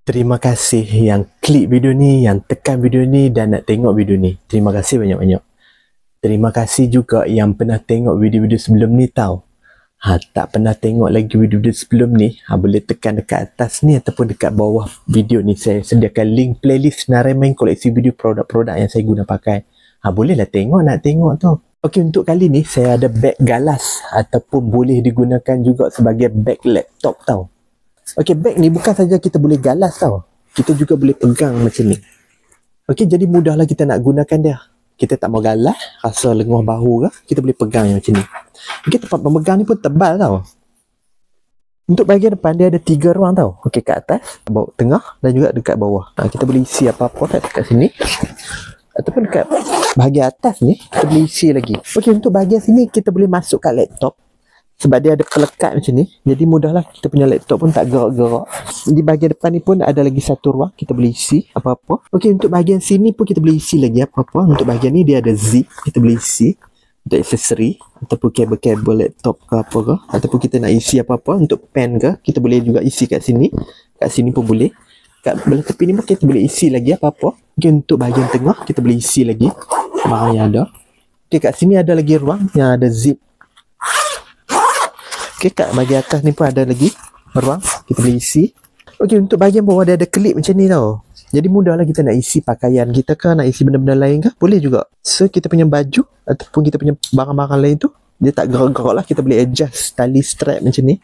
Terima kasih yang klik video ni, yang tekan video ni dan nak tengok video ni. Terima kasih banyak-banyak. Terima kasih juga yang pernah tengok video-video sebelum ni tau. Tak pernah tengok lagi video-video sebelum ni, boleh tekan dekat atas ni ataupun dekat bawah video ni. Saya sediakan link playlist Naremain koleksi video produk-produk yang saya guna pakai. Bolehlah tengok, nak tengok tu. Okey, untuk kali ni saya ada beg galas ataupun boleh digunakan juga sebagai beg laptop tau. Okey, beg ni bukan saja kita boleh galas tau. Kita juga boleh pegang macam ni. Okey, jadi mudahlah kita nak gunakan dia. Kita tak mau galas, rasa lenguh bahu ke, kita boleh pegang yang macam ni. Okey, tempat pemegang ni pun tebal tau. Untuk bahagian depan dia ada 3 ruang tau. Okey, kat atas, bawah tengah dan juga dekat bawah. Kita boleh isi apa-apa kat sini. Ataupun dekat bahagian atas ni, kita boleh isi lagi. Okey, untuk bahagian sini kita boleh masuk kat laptop. Sebab dia ada pelekat macam ni, jadi mudahlah kita punya laptop pun tak gerak-gerak. Di bahagian depan ni pun ada lagi satu ruang, kita boleh isi apa-apa. Okey, untuk bahagian sini pun kita boleh isi lagi apa-apa. Untuk bahagian ni dia ada zip, kita boleh isi untuk aksesori ataupun kabel-kabel laptop ke apa ke, ataupun kita nak isi apa-apa untuk pen ke, kita boleh juga isi kat sini. Kat sini pun boleh. Kat belah tepi ni pun kita boleh isi lagi apa-apa. Okey, untuk bahagian tengah kita boleh isi lagi barang yang ada. Okey, kat sini ada lagi ruang yang ada zip. Okey, kat bahagian atas ni pun ada lagi ruang, kita boleh isi. Okey, untuk bahagian bawah dia ada klip macam ni tau. Jadi mudahlah kita nak isi pakaian kita ke, nak isi benda-benda lain ke, boleh juga. So kita punya baju ataupun kita punya barang-barang lain tu, dia tak gerak-gerak lah, kita boleh adjust tali strap macam ni.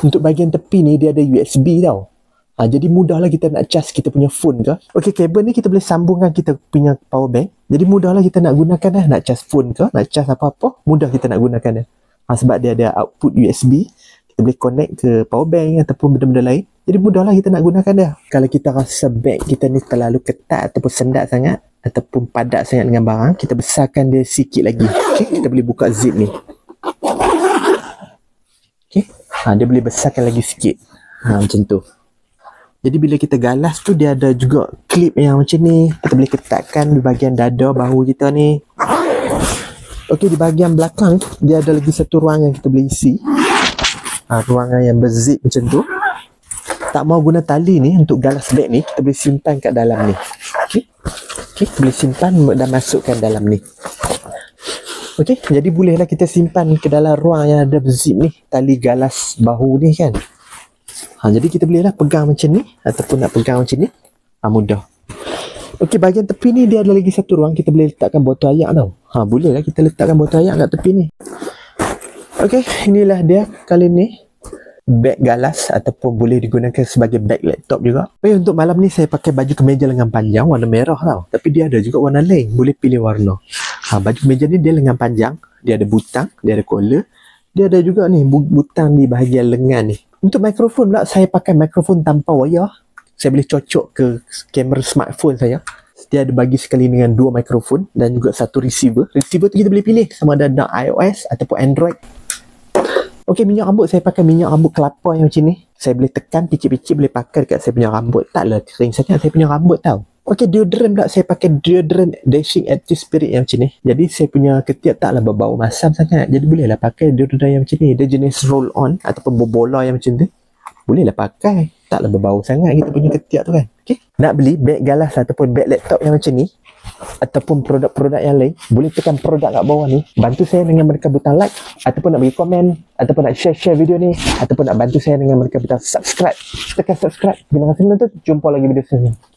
Untuk bahagian tepi ni dia ada USB tau. Jadi mudahlah kita nak charge kita punya phone ke. Okey, kabel ni kita boleh sambungkan kita punya power bank. Jadi mudahlah kita nak gunakan dah, nak charge phone ke, nak charge apa-apa, mudah kita nak gunakan dah. Sebab dia ada output USB, kita boleh connect ke power bank ataupun benda-benda lain. Jadi mudahlah kita nak gunakan dia. Kalau kita rasa beg kita ni terlalu ketat ataupun sendat sangat ataupun padat sangat dengan barang, kita besarkan dia sikit lagi. Okay, kita boleh buka zip ni. Okay, dia boleh besarkan lagi sikit. Macam tu. Jadi bila kita galas tu, dia ada juga klip yang macam ni. Kita boleh ketatkan di bahagian dada bahu kita ni. Okey, di bahagian belakang dia ada lagi satu ruangan yang kita boleh isi. Ruangan yang berzip macam tu. Tak mau guna tali ni untuk galas beg ni, kita boleh simpan kat dalam ni. Okey. Okey, boleh simpan dan masukkan dalam ni. Okey, jadi bolehlah kita simpan ke dalam ruang yang ada berzip ni, tali galas bahu ni kan. Jadi kita bolehlah pegang macam ni ataupun nak pegang macam ni. Mudah. Okey, bahagian tepi ni dia ada lagi satu ruang, kita boleh letakkan botol air tau. Bolehlah kita letakkan botol air kat tepi ni. Okey, inilah dia kali ni beg galas ataupun boleh digunakan sebagai beg laptop juga. Untuk malam ni saya pakai baju kemeja lengan panjang warna merah tau. Tapi dia ada juga warna lain, boleh pilih warna. Baju kemeja ni dia lengan panjang, dia ada butang, dia ada collar. Dia ada juga ni butang di bahagian lengan ni. Untuk mikrofon pula saya pakai mikrofon tanpa wayar. Saya boleh cocok ke kamera smartphone saya. Dia ada bagi sekali dengan 2 mikrofon dan juga satu receiver. Receiver tu kita boleh pilih sama ada nak iOS ataupun Android. Okey, minyak rambut saya pakai minyak rambut kelapa yang macam ni. Saya boleh tekan picit-picit, boleh pakai dekat saya punya rambut. Taklah kering sangat saya punya rambut tau. Okey, deodorant pula saya pakai deodorant Dashing Active Spirit yang macam ni. Jadi saya punya ketiak taklah berbau masam sangat. Jadi bolehlah pakai deodorant yang macam ni. Dia jenis roll on ataupun berbola yang macam tu. Bolehlah pakai. Taklah berbau sangat kita punya ketiak tu kan. Okay. Nak beli beg galas ataupun beg laptop yang macam ni ataupun produk-produk yang lain, boleh tekan produk kat bawah ni. Bantu saya dengan menekan butang like ataupun nak bagi komen ataupun nak share video ni ataupun nak bantu saya dengan menekan butang subscribe. Tekan subscribe. Terima kasih menonton. Jumpa lagi video selanjutnya.